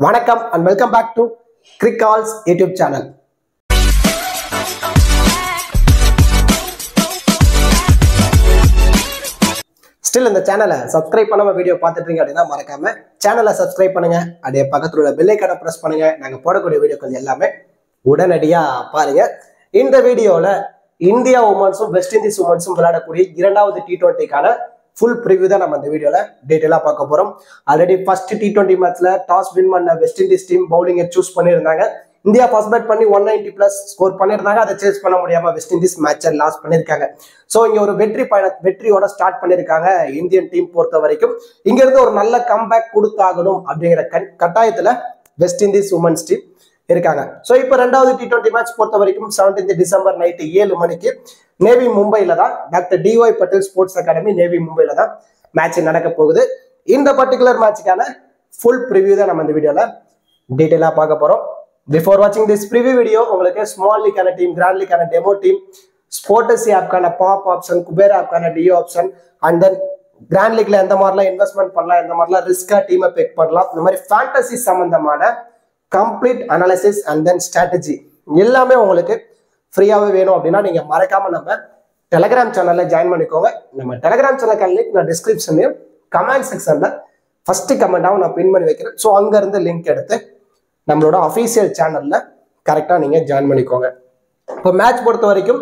வணக்கம் and welcome back to Crickall's YouTube channel. Still இந்த சேனலை சப்ஸ்கிரைப் பண்ணாம வீடியோ பார்த்துட்டு இருக்கீங்க அப்படின்னா மறக்காம சேனலை சப்ஸ்கிரைப் பண்ணுங்க. அப்படியே பக்கத்துல உள்ள பெல் ஐகானை பிரஸ் பண்ணுங்க. நாங்க போடக்கூடிய வீடியோக்கள் எல்லாமே உடனடியா பாருங்க. இந்த வீடியோல இந்தியா உமன்ஸும் வெஸ்ட் இண்டீஸ் உமன்ஸும் விளையாடக்கூடிய இரண்டாவது T20க்கான full preview தான் நம்ம இந்த வீடியோல டீடைலா பார்க்க போறோம். ஆல்ரெடி ஃபர்ஸ்ட் T20 மேட்ச்ல டாஸ் வின் பண்ண வெஸ்ட் இண்டீஸ் டீம் பவுலிங்கை சூஸ் பண்ணியிருந்தாங்க. இந்தியா ஃபர்ஸ்ட் பேட் பண்ணி 190+ ஸ்கோர் பண்ணியிருந்தாங்க. அதை சேஸ் பண்ண முடியாம வெஸ்ட் இண்டீஸ் மேட்சை லாஸ் பண்ணியிருக்காங்க. ஸோ இங்க ஒரு வெற்றியோட ஸ்டார்ட் பண்ணியிருக்காங்க இந்தியன் டீம் பொறுத்த வரைக்கும். இங்க இருந்து ஒரு நல்ல கம்பேக் கொடுத்தாகணும் அப்படிங்கிற கட்டாயத்துல வெஸ்ட் இண்டீஸ் உமன்ஸ் டீம் இருக்காங்க. ஸோ இப்போ ரெண்டாவது T20 மேட்ச் பொறுத்த வரைக்கும் 17 டிசம்பர் நைட்டு 7 மணிக்கு நேவி மும்பைல தான் doctor D Y Patil sports academy Navi மும்பைல தான் மேட்ச் நடக்க போகுது. இந்த பர்டிகுலர் மேட்சுக்கான ஃபுல் ப்ரிவியூ தான் நம்ம இந்த வீடியோல டீடைலா பார்க்க போறோம். பிஃபோர் வாட்சிங் திஸ் ப்ரிவியூ வீடியோ உங்களுக்கு ஸ்மால் லீக்கான டீம், கிராண்ட் லீக்கான டெமோ டீம், ஸ்போர்ட்ஸி ஆப்கான பாப் ஆப்ஷன், குபேர் ஆப்கான டிஓ ஆப்ஷன், அண்ட் தென் கிராண்ட் லீக்ல எந்த மாதிரிலாம் இன்வெஸ்ட்மெண்ட் பண்ணலாம், எந்த மாதிரிலாம் ரிஸ்கா டீமை பிக் பண்ணலாம், இந்த மாதிரி ஃபேண்டசி சம்பந்தமான complete analysis and then strategy எல்லாமே உங்களுக்கு ஃப்ரீயாகவே வேணும் அப்படின்னா நீங்கள் மறக்காம நம்ம டெலகிராம் சேனலில் ஜாயின் பண்ணிக்கோங்க. நம்ம டெலகிராம் சேனல் லிங்க் நான் டிஸ்கிரிப்ஷன்லையும் கமெண்ட் செக்ஷனில் ஃபர்ஸ்ட் கமெண்டாகவும் நான் பின் பண்ணி வைக்கிறேன். ஸோ அங்கேருந்து லிங்க் எடுத்து நம்மளோட அஃபீஷியல் சேனலில் கரெக்டாக நீங்கள் ஜாயின் பண்ணிக்கோங்க. இப்போ மேட்ச் பொறுத்த வரைக்கும்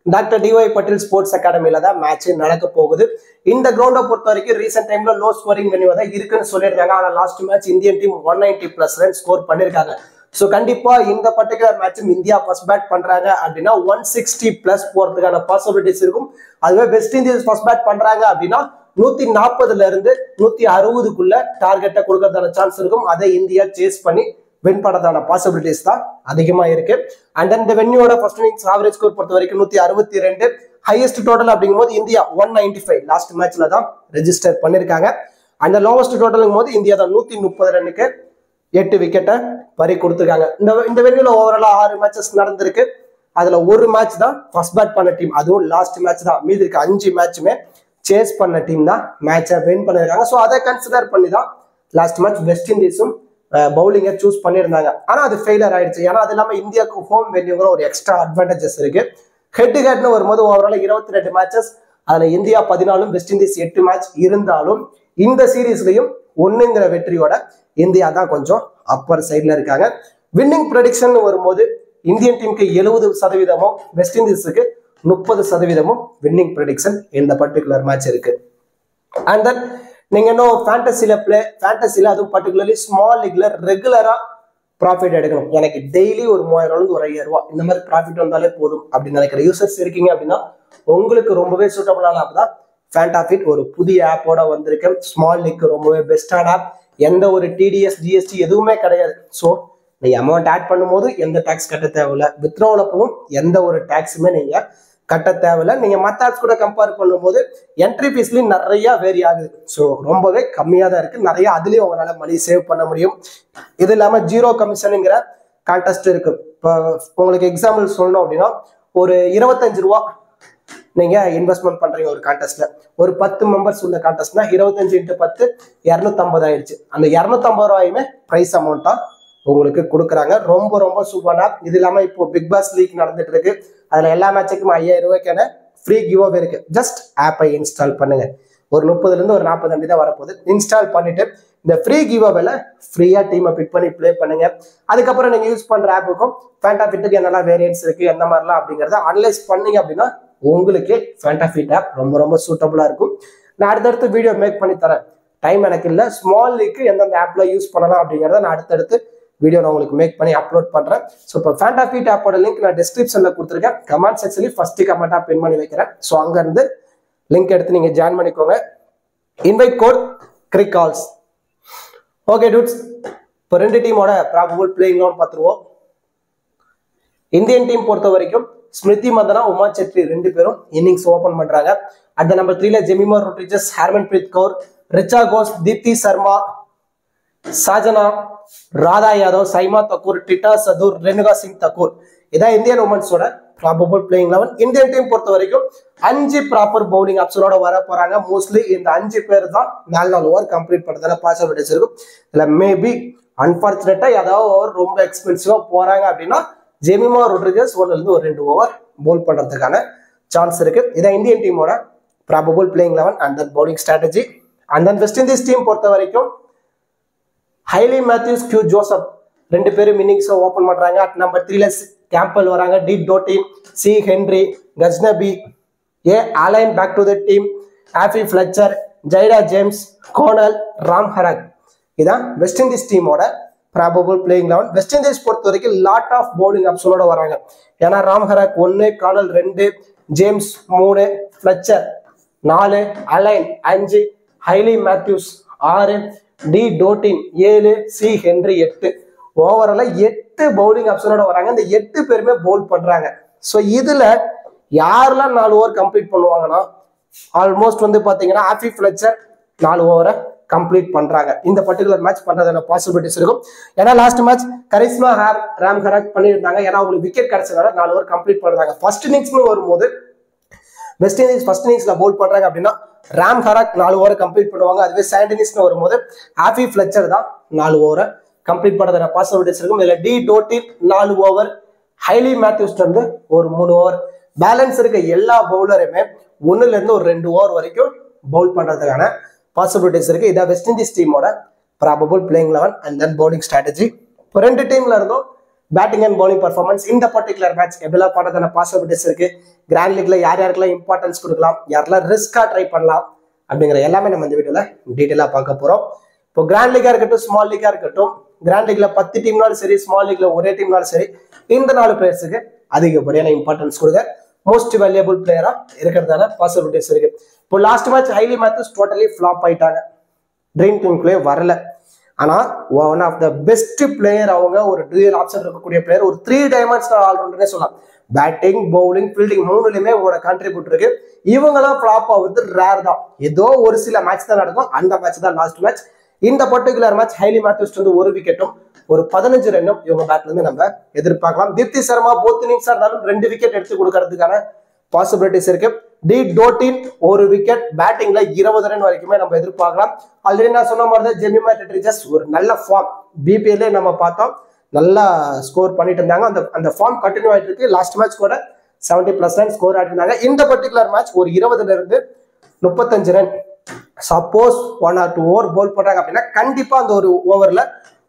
டாக்டர் டிஒய் பட்டேல் ஸ்போர்ட்ஸ் அகாடமியில தான் மேட்ச் நடக்க போகுது. இந்த கிரௌண்டை பொறுத்த வரைக்கும் ரீசெண்ட் டைம்ல லோ ஸ்கோரிங் வென்யூ தான் இருக்குன்னு சொல்லியிருக்காங்க. ஆனால் last match Indian team 190+ run score பண்ணியிருக்காங்க. ஸோ கண்டிப்பா இந்த பர்டிகுலர் மேட்சும் இந்தியா ஃபர்ஸ்ட் பேட் பண்றாங்க அப்படின்னா 160+ போறதுக்கான பாசிபிலிட்டிஸ் இருக்கும். அதுவே வெஸ்ட் இண்டீஸ் ஃபர்ஸ்ட் பேட் பண்றாங்க அப்படின்னா 140ல இருந்து 160க்குள்ள டார்கெட்டை கொடுக்கறதான சான்ஸ் இருக்கும். அதை இந்தியா சேஸ் பண்ணி வின் பண்ணதான பாசிபிலிட்டிஸ் தான் அதிகமா இருக்கு. அண்ட் தென் இந்த வென்யூட ஃபர்ஸ்ட் இன்னிங்ஸ் ஆவரேஜ் ஸ்கோர் பொறுத்த வரைக்கும் 162, ஹையஸ்ட் டோட்டல் அப்படிங்கும் போது இந்தியா 195 லாஸ்ட் மேட்ச்ல தான் ரெஜிஸ்டர் பண்ணிருக்காங்க. அந்த லோவஸ்ட் டோட்டலுங்கும் போது இந்தியா தான் 130 ரன்னுக்கு 8 விக்கெட்டை பறி கொடுத்துருக்காங்க. இந்த வென்யூல ஓவராலா 6 மேட்சஸ் நடந்திருக்கு. அதுல ஒரு மேட்ச் தான் ஃபர்ஸ்ட் பேட் பண்ண டீம், அதுவும் லாஸ்ட் மேட்ச் தான். மீதி இருக்க 5 மேட்சுமே சேஸ் பண்ண டீம் தான் மேட்சை வின் பண்ணிருக்காங்க. ஸோ அதை கன்சிடர் பண்ணி தான் லாஸ்ட் மேட்ச் வெஸ்ட் இண்டீஸும் பவுலிங்கை சூஸ் பண்ணியிருந்தாங்க. ஆனா அது ஃபெயிலியர் ஆயிடுச்சு. ஏன்னா அது இல்லாம இந்தியாவுக்கு ஹோம் வென்யூங்கிற ஒரு எக்ஸ்ட்ரா அட்வான்டேஜஸ் இருக்கு. ஹெட் டு ஹெட்னு வரும்போது ஓவரால் 22 மேட்சஸ், அதுல இந்தியா 14, வெஸ்ட் இண்டீஸ் 8 மேட்ச் இருந்தாலும் இந்த சீரீஸ்லயும் 1ங்கிற வெற்றியோட இந்தியா தான் கொஞ்சம் அப்பர் சைட்ல இருக்காங்க. வின்னிங் ப்ரெடிக்ஷன் வரும்போது இந்தியன் டீமுக்கு 70%, வெஸ்ட் இண்டீஸுக்கு 30% வின்னிங் ப்ரெடிக்ஷன் இந்த பர்டிகுலர் மேட்ச் இருக்கு. அண்ட் தென் நீங்க இன்னும் ஃபேண்டசில அதுவும் பர்டிகுலர்லி ஸ்மால் லீக்ல ரெகுலரா ப்ராஃபிட் எடுக்கணும். எனக்கு டெய்லி ஒரு 3000 ஒரு 5000 இந்த மாதிரி ப்ராஃபிட் வந்தாலே போதும் அப்படின்னு நினைக்கிற யூசர்ஸ் இருக்கீங்க அப்படின்னா உங்களுக்கு ரொம்பவே சூட்டபிளான ஆப் தான் ஃபேண்டாஃபிட். ஒரு புதிய ஆப்போட வந்திருக்கு. ஸ்மால் லீக் ரொம்பவே பெஸ்டான ஆப். எந்த ஒரு டிடிஎஸ் ஜிஎஸ்டி எதுவுமே கிடையாது. ஸோ நீங்க அமௌண்ட் ஆட் பண்ணும்போது எந்த டேக்ஸ் கட்ட தேவையில்லை. வித்ட்ராவல் அப்பவும் எந்த ஒரு டேக்ஸுமே நீங்க கட்ட தேவையில்லை. நீங்க மற்ற ஆப்ஸ் கூட கம்பேர் பண்ணும்போது என்ட்ரி ஃபீஸ்லயும் நிறைய வேரி ஆகுது. ஸோ ரொம்பவே கம்மியாக தான் இருக்கு. நிறைய அதுலயும் உங்களால மணி சேவ் பண்ண முடியும். இது இல்லாம 0 கமிஷனுங்கிற கான்டெஸ்ட் இருக்கு. இப்போ உங்களுக்கு எக்ஸாம்பிள் சொல்லணும் அப்படின்னா ஒரு 25 ரூபா நீங்க இன்வெஸ்ட்மெண்ட் பண்றீங்க ஒரு கான்டெஸ்ட்ல. ஒரு 10 மெம்பர்ஸ் உள்ள கான்டெஸ்ட்னா 25 × 10 250 ஆயிடுச்சு. அந்த 250 ரூபாயுமே பிரைஸ் அமௌண்டா உங்களுக்கு கொடுக்குறாங்க. ரொம்ப ரொம்ப சூப்பர் ஆப். இது இல்லாம இப்போ பிக் பாஸ் லீக் நடந்துட்டு இருக்கு. அதுல எல்லா மேட்சுக்கும் 5000 ரூபாய்க்கான ஃப்ரீ கிவ் அவே இருக்கு. ஜஸ்ட் ஆப்பை இன்ஸ்டால் பண்ணுங்க. ஒரு 30ல இருந்து ஒரு 40 MB தான் வரப்போகுது. இன்ஸ்டால் பண்ணிட்டு இந்த ஃப்ரீ கிவ் அவேல ஃப்ரீயா டீமை பிக் பண்ணி பிளே பண்ணுங்க. அதுக்கப்புறம் நீங்க யூஸ் பண்ற ஆப்புக்கும் ஃபேண்டாஃபிட்டுக்கு என்னெல்லாம் வேரியன்ஸ் இருக்கு, எந்த மாதிரிலாம் அப்படிங்கிறத அனலைஸ் பண்ணீங்க அப்படின்னா உங்களுக்கு ஃபேண்டாஃபிட் ஆப் ரொம்ப ரொம்ப சூட்டபிளா இருக்கும். நான் அடுத்தடுத்து வீடியோ மேக் பண்ணி தரேன். டைம் எனக்கு இல்லை. ஸ்மால் லீக்கு எந்தெந்த ஆப்ல யூஸ் பண்ணலாம் அப்படிங்கிறத நான் அடுத்தடுத்து வீடியோ நான் உங்களுக்கு மேக் பண்ணி அப்லோட் பண்றேன். ஸோ இப்போ ஃபேண்டாஃபிட் ஆப்போட லிங்க் நான் டிஸ்கிரிப்ஷன்ல கொடுத்துருக்கேன். கமெண்ட் செக்ஷன்லயும் ஃபர்ஸ்ட் கமெண்டா பின் பண்ணி வைக்கிறேன். ஸோ அங்க இருந்து லிங்க் எடுத்து நீங்க ஜாயின் பண்ணிக்கோங்க. இன்வைட் கோட் கிரிக்கால்ஸ். ஓகே டூட்ஸ், இப்போ 2 டீமோட ப்ராபபிள் பிளேயிங் லெவன் பார்த்துருவோம். இந்தியன் டீம் பொறுத்த வரைக்கும் ஸ்மிருதி மந்தனா, உமா செட்ரி 2 பேரும் இன்னிங்ஸ் ஓபன் பண்றாங்க. அந்த நம்பர் 3ல ஜெமிமா ரொட்ரிகஸ், ஹர்மன்பிரீத் கௌர், ரிச்சா கோஸ், தீப்தி சர்மா, சாஜனா, ராதா யாதவ், சைமா தக்கூர், டிட்டா சதுர், ரெனுகா சிங் தக்கூர். இதான் இந்தியன் உமன்ஸோட ப்ராபபிள் பிளேயிங் 11. இந்தியன் டீம் பொறுத்த வரைக்கும் 5 ப்ராப்பர் பவுலிங் ஆப்ஷனோட வர போறாங்க. மோஸ்ட்லி இந்த 5 பேர் தான் 4 ஓவர் கம்ப்ளீட் பண்றதுல பாசிபிலிட்டிஸ் இருக்கும். இல்ல மேபி அன்பார்ச்சுனேட்டா ஏதாவது ஓவர் ரொம்ப எக்ஸ்பென்சிவா போறாங்க அப்படின்னா ஜெமிமா ரொட்ரிகஸ் 1ல இருந்து ஒரு 2 ஓவர் பவுல் பண்றதுக்கான சான்ஸ் இருக்கு. இதான் இந்தியன் டீமோட probable playing 11 and then bowling strategy. And then West Indies team பொறுத்த வரைக்கும் ஹைலி மேத்யூஸ், கியூ ஜோசப் 2 பேரும் இன்னிங்ஸ் ஓபன் பண்றாங்க. அட் நம்பர் 3ல கேம்பல் வராங்க, D Dottin, C Henry, Gajnabi, A Alleyne back to the team, Afy Fletcher, Zaida James, Connell, Ramharack. இதான் West Indies டீமோட probable playing 11. West Indies பொறுத்த வரைக்கும் lot of bowling ஆப்ஷனோட வராங்க. ஏன்னா Ram ஹராக் 1, Connell 2, James 3, Fletcher 4, Alleyne 5, Hayley Matthews 6, D Dottin 7, C Henry 8. ஓவரால 8 bowling ஆப்ஷனோட வராங்க. இந்த 8 பேருமே பவுல் பண்றாங்க. ஸோ இதுல யாரெல்லாம் 4 ஓவர் கம்ப்ளீட் பண்ணுவாங்கன்னா ஆல்மோஸ்ட் வந்து பாத்தீங்கன்னா ஆஃபி ஃபிளச்சர் 4 ஓவரை கம்ப்ளீட் பண்றாங்க. இந்த பர்டிகுலர் மேட்ச் பண்றதுல பாசிபிலிட்டிஸ் இருக்கும். ஏன்னா லாஸ்ட் மேட்ச் கரிஸ்மா ராம் ஹராக் பண்ணியிருந்தாங்க. ஏன்னா அவங்களுக்கு விக்கெட் கிடைச்சதால 4 ஓவர் கம்ப்ளீட் பண்றாங்க. ஃபர்ஸ்ட் இன்னிங்ஸ்னு வரும்போது வெஸ்ட் இண்டீஸ் ஃபர்ஸ்ட் இன்னிங்ஸ்ல பவுல் பண்றாங்க அப்படின்னா ராம் ஹராக் 4 ஓவர் கம்ப்ளீட் பண்ணுவாங்க. அதுவே செகண்ட் இன்னிங்ஸ்னு வரும்போது ஆஃபி ஃபிளச்சர் தான் 4 ஓவரை கம்ப்ளீட் பண்றதுல பாசிபிலிட்டிஸ் இருக்கும். இதுல D Dottin 4 over, Hayley Matthews வந்து ஒரு 3 ஓவர், பேலன்ஸ் இருக்க எல்லா பவுலருமே 1ல இருந்து ஒரு 2 ஓவர் வரைக்கும் பவுல் பண்றதுக்கான பாசிபிலிட்டிஸ் இருக்கு. இதான் வெஸ்ட் இண்டீஸ் டீமோட probable playing 11 and then bowling strategy. இப்போ 2 டீம்ல இருந்தும் பேட்டிங் அண்ட் பவுலிங் பர்ஃபார்மன்ஸ் இந்த பர்டிகுலர் மேட்ச் எப்படிலாம் பண்றதுக்கான பாசிபிலிட்டிஸ் இருக்கு, கிராண்ட் லீக்ல யார் யாருக்கெல்லாம் இம்பார்ட்டன்ஸ் கொடுக்கலாம், யாரெல்லாம் ரிஸ்கா ட்ரை பண்ணலாம் அப்படிங்கிற எல்லாமே நம்ம இந்த வீடியோல டீட்டெயிலா பார்க்க போறோம். இப்போ கிராண்ட் லீக்கா இருக்கட்டும், ஸ்மால் லீக்கா இருக்கட்டும், கிராண்ட் லீக்ல 10 டீம்னாலும் சரி, ஸ்மால் லீக்ல ஒரே டீம்னாலும் சரி, இந்த 4 பிளேயர்ஸுக்கு அதிகப்படியான இம்பார்ட்டன்ஸ் கொடுங்க. மோஸ்ட் வேல்யூபிள் பிளேயரா இருக்கிறதான பாசிபிலிட்டிஸ் இருக்கு. இப்போ last match Hayley Matthews totally flop ஆயிட்டாங்க, ட்ரீம் டீம்குள்ளே வரல. ஆனா one of the best player அவங்க, ஒரு டூயல் ஆப்ஷன் இருக்கக்கூடிய பிளேயர், ஒரு 3 டைமென்ஷனல் ஆல்ரவுண்டர்னே சொல்லலாம். பேட்டிங், பவுலிங், ஃபீல்டிங் 3லயுமே உங்களோட கான்ட்ரிபியூட் இருக்கு. இவங்கெல்லாம் ஃபிளாப் ஆகுறது ரேர் தான். ஏதோ ஒரு சில மேட்ச் தான் நடக்கும். அந்த மேட்ச் தான் லாஸ்ட் மேட்ச். இந்த பர்டிகுலர் மேட்ச் ஹைலி மேத்யூஸ் வந்து ஒரு விக்கெட்டும் ஒரு 15 ரன்னும் இவங்க பேட்ல இருந்து நம்ம எதிர்பார்க்கலாம். தீப்தி சர்மா போத் இன்னிங்ஸா இருந்தாலும் 2 விக்கெட் எடுத்து கொடுக்கறதுக்கான பாசிபிலிட்டிஸ் இருக்கு. டி டோட்டின் ஒரு விக்கெட், பேட்டிங்ல 20 ரன் வரைக்குமே நம்ம எதிர்பார்க்கலாம். ஆல்ரெடி நான் சொன்ன மாதிரி தான் ஜெமிமா ரொட்ரிகஸ் ஒரு நல்ல ஃபார்ம், பிபிஎல்ல நம்ம பார்த்தோம், நல்லா ஸ்கோர் பண்ணிட்டு இருந்தாங்க. அந்த ஃபார்ம் கண்டினியூ ஆயிட்டு இருக்கு. லாஸ்ட் மேட்ச் கூட 70+ ரன் ஸ்கோர் ஆயிட்டு இருந்தாங்க. இந்த பர்டிகுலர் மேட்ச் ஒரு 20ல இருந்து 35 run, suppose 1 or 2 over Pavul பண்றாங்க அப்படின்னா கண்டிப்பா அந்த ஒரு ஓவர்ல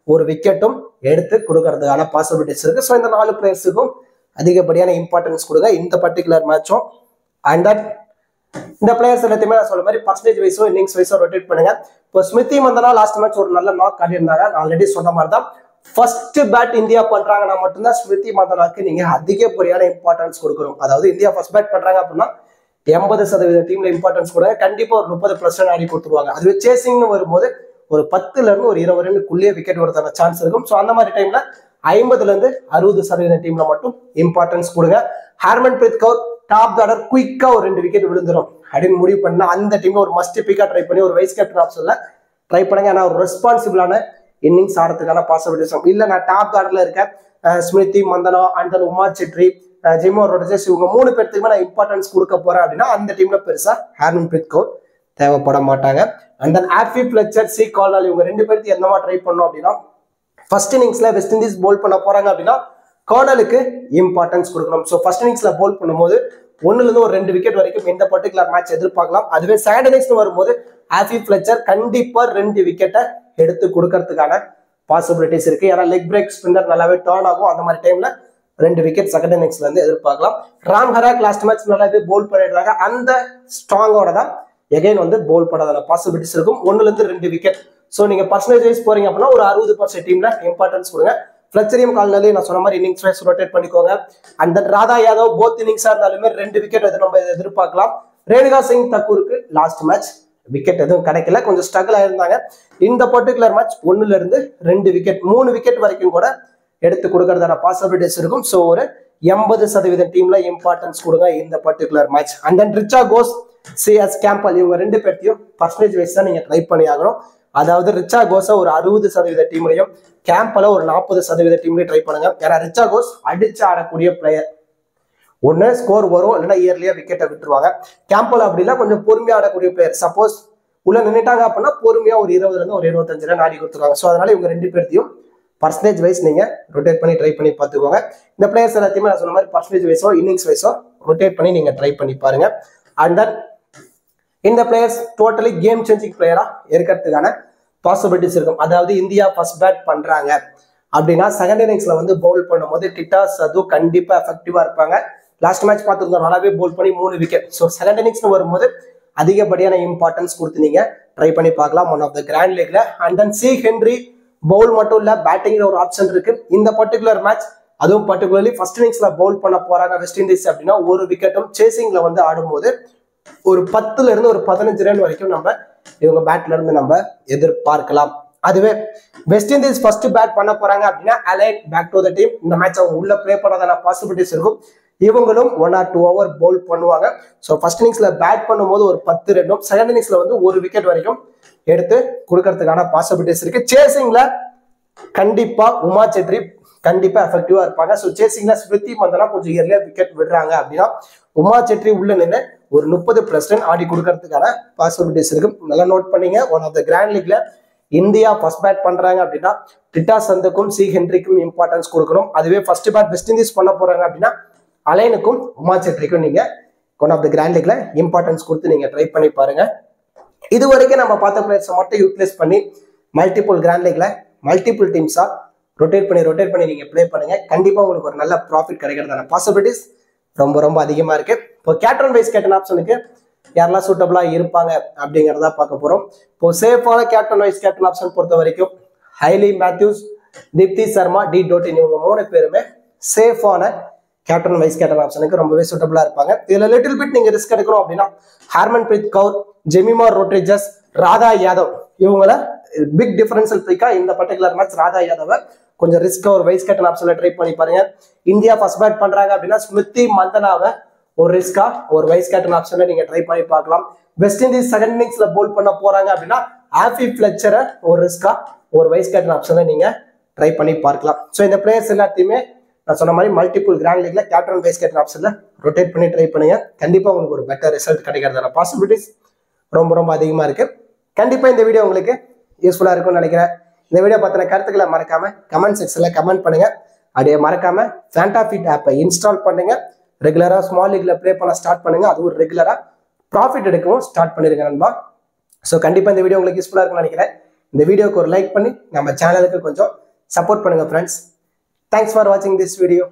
ஒரு விக்கெட்டும் எடுத்து கொடுக்கறதுக்கான பாசிபிலிட்டிஸ் இருக்கு. ஸோ இந்த 4 பிளேயர்ஸுக்கும் அதிகப்படியான இம்பார்ட்டன்ஸ் கொடுங்க இந்த பர்டிகுலர் மேட்சும். அண்ட் தட் இந்த பிளேயர்ஸ் எல்லாத்தையுமே நான் சொல்ல மாதிரி பர்சன்டேஜ் வைஸோ இன்னிங்ஸ் வைஸோ ரொட்டேட் பண்ணுங்க. இப்போ ஸ்மிருதி மந்தனா லாஸ்ட் மேட்ச் ஒரு நல்ல நாக் காட்டியிருந்தாங்க. நான் ஆல்ரெடி சொன்ன மாதிரி தான் ஃபர்ஸ்ட் பேட் இந்தியா பண்றாங்கன்னா மட்டும்தான் ஸ்மிருதி மந்தனாக்கு நீங்க அதிகப்படியான இம்பார்ட்டன்ஸ் கொடுக்கணும். அதாவது இந்தியா ஃபர்ஸ்ட் பேட் பண்றாங்க அப்படின்னா 80% டீம்ல இம்பார்ட்டன்ஸ் கொடுங்க. கண்டிப்பா ஒரு 30% ஆடி கொடுத்துருவாங்க. அதுவே சேசிங்னு வரும்போது ஒரு 10ல இருந்து ஒரு 20 ரன்னுக்குள்ளேயே விக்கெட் வரதான சான்ஸ் இருக்கும். ஸோ அந்த மாதிரி டைம்ல 50ல இருந்து 60% டீம்ல மட்டும் இம்பார்ட்டன்ஸ் கொடுங்க. Harmanpreet Kaur top order குயிக்கா ஒரு 2 விக்கெட் விழுந்துரும் அப்படின்னு முடிவு பண்ணா அந்த டீம் ஒரு மஸ்ட் பிக்கா ட்ரை பண்ணி ஒரு வைஸ் கேப்டன் ஆப்ஷன்ல ட்ரை பண்ணுங்க. ஆனா ஒரு ரெஸ்பான்சிபிளான இன்னிங்ஸ் ஆடுறதுக்கான பாசிபிலிட்டிஸ் இல்ல. நான் டாப் ஆர்டர்ல இருக்கேன், ஸ்மிருதி மந்தனா அண்ட் தென் உமா செட்ரி, ஜெமிமா ரொட்ரிகஸ், இவங்க 3 பேர்த்துக்குமே நான் இம்பார்ட்டன்ஸ் கொடுக்க போறேன் அப்படின்னா அந்த டீம்ல பெருசா ஹர்மன் பிரீத் கவுர் தேவைப்பட மாட்டாங்க. அண்ட் தென் ஆஃபி ஃபிளச்சர், சி கால்னால் இவங்க 2 பேருக்கு என்னமா ட்ரை பண்ணோம் அப்படின்னா ஃபர்ஸ்ட் இன்னிங்ஸ்ல வெஸ்ட் இண்டீஸ் பவுல் பண்ண போறாங்க அப்படின்னா கார்னலுக்கு இம்பார்ட்டன்ஸ் கொடுக்கணும். ஸோ ஃபர்ஸ்ட் இன்னிங்ஸ்ல பவுல் பண்ணும்போது 1ல இருந்து ஒரு 2 விக்கெட் வரைக்கும் இந்த பர்டிகுலர் மேட்ச் எதிர்பார்க்கலாம். அதுவே செகண்ட் இன்னிங்ஸ் வரும்போது ஆஃபி ஃபிளச்சர் கண்டிப்பா 2 விக்கெட்டை எடுத்து கொடுக்கறதுக்கான பாசிபிலிட்டிஸ் இருக்கு. ஏன்னா லெக் பிரேக் ஸ்பின்னர் நல்லாவே டர்ன் ஆகும். அந்த மாதிரி டைம்ல 2 விக்கெட் செகண்ட் இன்னிங்ஸ்ல இருந்து எதிர்பார்க்கலாம். ராம் ஹராக் லாஸ்ட் மேட்ச் நல்லாவே பவுல் பண்ணிடுறாங்க. அந்த ஸ்ட்ராங்கோட தான் எகைன் வந்து பவுல் பண்ணதான பாசிபிலிட்டிஸ் இருக்கும். 1ல இருந்து 2 விக்கெட். ஸோ நீங்க பர்சன்டேஜ் வைஸ் போறீங்க அப்படின்னா ஒரு 60% டீம்ல இம்பார்ட்டன்ஸ் கொடுங்க. ஃபிளச்சரையும் கால்னாலே நான் சொன்ன மாதிரி இன்னிங்ஸ் வைஸ் ரொட்டேட் பண்ணிக்கோங்க. And then Radha Yadav both இன்னிங்ஸா இருந்தாலுமே 2 விக்கெட் நம்ம எதிர்பார்க்கலாம். ரேணுகா சிங் தக்கூருக்கு லாஸ்ட் மேட்ச் விக்கெட் எதுவும் கிடைக்கல, கொஞ்சம் ஸ்ட்ரகிள் ஆயிருந்தாங்க. இந்த பர்டிகுலர் மேட்ச் 1ல இருந்து 2 விக்கெட் 3 விக்கெட் வரைக்கும் கூட எடுத்து கொடுக்கறதான பாசிபிலிட்டிஸ் இருக்கும். ஸோ ஒரு 80% டீம்ல இம்பார்ட்டன்ஸ் கொடுங்க இந்த particular match. And then Richa Ghosh, C S Campbell இவங்க 2 பேர்த்தையும் பர்சன்டேஜ் வைஸ் தான் நீங்க ட்ரை பண்ணி ஆகணும். அதாவது ரிச்சா கோஸை ஒரு 60% டீம்லையும் கேம்பல ஒரு 40% டீம்லையும் ட்ரை பண்ணுங்க. ஏன்னா ரிச்சா கோஸ் அடிச்சு ஆடக்கூடிய பிளேயர். ஒன்னு ஸ்கோர் வரும், இல்லைன்னா இயர்லியா விக்கெட்டை விட்டுருவாங்க. கேம்பல் அப்படின்னா கொஞ்சம் பொறுமையா ஆடக்கூடிய பிளேயர். சப்போஸ் உள்ள நின்றுட்டாங்க அப்படின்னா பொறுமையா ஒரு 20 இருந்து ஒரு 25 ரன் ஆடி கொடுத்துருவாங்க. ஸோ அதனால இவங்க 2 பேர்த்தையும் பர்சன்டேஜ் வைஸ் நீங்க ரொட்டேட் பண்ணி ட்ரை பண்ணி பார்த்துக்கோங்க. இந்த பிளேயர்ஸ் எல்லாத்தையுமே நான் சொன்ன மாதிரி பர்சன்டேஜ் வைஸோ இன்னிங்ஸ் வைஸோ ரொட்டேட் பண்ணி நீங்க ட்ரை பண்ணி பாருங்க. அண்ட் தென் இந்த பிளேயர்ஸ் டோட்டலி கேம் சேஞ்சிங் பிளேயரா இருக்கிறதுக்கான பாசிபிலிட்டிஸ் இருக்கும். அதாவது இந்தியா ஃபர்ஸ்ட் பேட் பண்றாங்க அப்படின்னா செகண்ட் இன்னிங்ஸ்ல வந்து பவுல் பண்ணும்போது டிட்டாஸ் அதுவும் கண்டிப்பா எஃபெக்டிவா இருப்பாங்க. லாஸ்ட் மேட்ச் பார்த்துருந்தோம், நல்லாவே பவுல் பண்ணி 3 விக்கெட். ஸோ செகண்ட் இன்னிங்ஸ்ல வரும்போது அதிகப்படியான இம்பார்ட்டன்ஸ் கொடுத்து நீங்க ட்ரை பண்ணி பார்க்கலாம் ஒன் ஆஃப் த கிராண்ட் லீக்ல. And then C Henry bowl மட்டும் இல்ல பேட்டிங்ல ஒரு ஆப்ஷன் இருக்கு. இந்த பர்டிகுலர் மேட்ச் அதுவும் பர்டிகுலர்லி ஃபர்ஸ்ட் இன்னிங்ஸ்ல பவுல் பண்ண போறாங்க வெஸ்ட் இண்டீஸ் அப்படின்னா ஒரு விக்கெட்டும் சேசிங்ல வந்து ஆடும்போது ஒரு 10ல இருந்து ஒரு 15 ரன் வரைக்கும் நம்ம இவங்க பேட்ல இருந்து நம்ம எதிர்பார்க்கலாம். அதுவே வெஸ்ட் இண்டீஸ் ஃபர்ஸ்ட் பேட் பண்ண போறாங்க அப்படின்னா align back to the team. இந்த மேட்ச் அவங்க உள்ள பிளே பண்ணதான பாசிபிலிட்டிஸ் இருக்கும். இவங்களும் 1 or 2 hour பவுல் பண்ணுவாங்க. ஸோ ஃபர்ஸ்ட் இன்னிங்ஸ்ல பேட் பண்ணும்போது ஒரு 10 ரன்னும் செகண்ட் இன்னிங்ஸ்ல வந்து ஒரு விக்கெட் வரைக்கும் எடுத்து கொடுக்கறதுக்கான பாசிபிலிட்டிஸ் இருக்கு. சேசிங்ல கண்டிப்பா உமா செட்ரி கண்டிப்பா எஃபெக்டிவா இருப்பாங்க. ஸோ சேசிங்ல ஸ்மிருதி மந்தனா கொஞ்சம் இயர்லியா விக்கெட் விடுறாங்க அப்படின்னா உமா செட்ரி உள்ள நின்று ஒரு 30+ ரன் ஆடி கொடுக்கறதுக்கான பாசிபிலிட்டிஸ் இருக்கு. நல்லா நோட் பண்ணீங்க. ஒன் ஆஃப் த கிராண்ட் லீக்ல இந்தியா ஃபர்ஸ்ட் பேட் பண்றாங்க அப்படின்னா டிட்டா சந்துக்கும் சி ஹென்ரிக்கும் இம்பார்ட்டன்ஸ் கொடுக்கணும். அதுவே ஃபர்ஸ்ட் பேட் வெஸ்ட் இண்டீஸ் பண்ண போறாங்க அப்படின்னா அலைனுக்கும் உமா செட்ரிக்கும் நீங்க ஒன் ஆஃப் த கிராண்ட் லீக்ல இம்பார்ட்டன்ஸ் கொடுத்து நீங்க ட்ரை பண்ணி பாருங்க. இது வரைக்கும் நம்ம பார்த்த பிளேயர்ஸை மட்டும் யூட்டிலைஸ் பண்ணி மல்டிபிள் கிராண்ட் லீக்ல மல்டிபிள் டீம்ஸா ரொட்டேட் பண்ணி நீங்க பிளே பண்ணுங்க. கண்டிப்பா உங்களுக்கு ஒரு நல்ல ப்ராஃபிட் கிடைக்கிறதான பாசிபிலிட்டிஸ் ரொம்ப ரொம்ப அதிகமா இருக்கு. இப்போ கேப்டன் வைஸ் கேப்டன் ஆப்ஷனுக்கு யாரெல்லாம் சூட்டபிளா இருப்பாங்க அப்படிங்கிறதா பார்க்க போறோம். இப்போ சேஃபான கேப்டன் வைஸ் கேப்டன் ஆப்ஷன் பொறுத்த வரைக்கும் Hayley Matthews, Deepti Sharma, D Dottin இவங்க 3 பேருமே சேஃபான கேப்டன் வைஸ் கேப்டன் ஆப்ஷனுக்கு ரொம்பவே சூட்டபிளா இருப்பாங்க. இதுல லிட்டில் பிட் நீங்க ரிஸ்க் எடுக்கணும் அப்படின்னா ஹார்மன் பிரீத் கவுர், ஜெமிமா ரோட்ரிஜஸ், ராதா யாதவ் இவங்கள பிக் டிஃபரன்ஷியல் பிக்கா இந்த பர்டிகுலர் மேட்ச் ராதா யாதவ கொஞ்சம் ரிஸ்க் ஒரு வைஸ் கேப்டன் ஆப்ஷன்ல ட்ரை பண்ணி பாருங்க. இந்தியா ஃபர்ஸ்ட் பேட் பண்றாங்க அப்படின்னா ஸ்மிருதி மந்தனாவை ஒரு ரிஸ்கா ஒரு வைஸ் கேப்டன் ஆப்ஷன்ல நீங்க ட்ரை பண்ணி பார்க்கலாம். வெஸ்ட் இண்டீஸ் செகண்ட் இன்னிங்ஸ்ல பவுல் பண்ண போறாங்க அப்படின்னா ஆஃபி ஃபிளெச்சரை ஒரு ரிஸ்கா ஒரு வைஸ் கேப்டன் ஆப்ஷன்ல நீங்க ட்ரை பண்ணி பார்க்கலாம். ஸோ இந்த பிளேயர்ஸ் எல்லாத்தையுமே நான் சொன்ன மாதிரி மல்டிபிள் கிராண்ட் லீக்ல கேப்டன் வைஸ் கேப்டன் ஆப்ஷன்ல ரொட்டேட் பண்ணி ட்ரை பண்ணுங்க. கண்டிப்பா உங்களுக்கு ஒரு பெட்டர் ரிசல்ட் கிடைக்கிறதான பாசிபிலிட்டிஸ் ரொம்ப ரொம்ப அதிகமா இருக்கு. கண்டிப்பா இந்த வீடியோ உங்களுக்கு யூஸ்ஃபுல்லா இருக்கும்னு நினைக்கிறேன். இந்த வீடியோ பத்தின கருத்துக்களை மறக்காம கமெண்ட் செக்ஷன்ல கமெண்ட் பண்ணுங்க. அப்படியே மறக்காம ஃபேண்டாஃபிட் ஆப்பை இன்ஸ்டால் பண்ணுங்க. ரெகுலரா ஸ்மால் லீக்ல ப்ளே பண்ண ஸ்டார்ட் பண்ணுங்க. அதுவும் ரெகுலரா ப்ராஃபிட் எடுக்கவும் ஸ்டார்ட் பண்ணிருங்க நண்பா. ஸோ கண்டிப்பா இந்த வீடியோ உங்களுக்கு யூஸ்ஃபுல்லா இருக்கும்னு நினைக்கிறேன். இந்த வீடியோக்கு ஒரு லைக் பண்ணி நம்ம சேனலுக்கு கொஞ்சம் சப்போர்ட் பண்ணுங்க ஃப்ரெண்ட்ஸ். தேங்க்ஸ் ஃபார் வாட்சிங் திஸ் வீடியோ.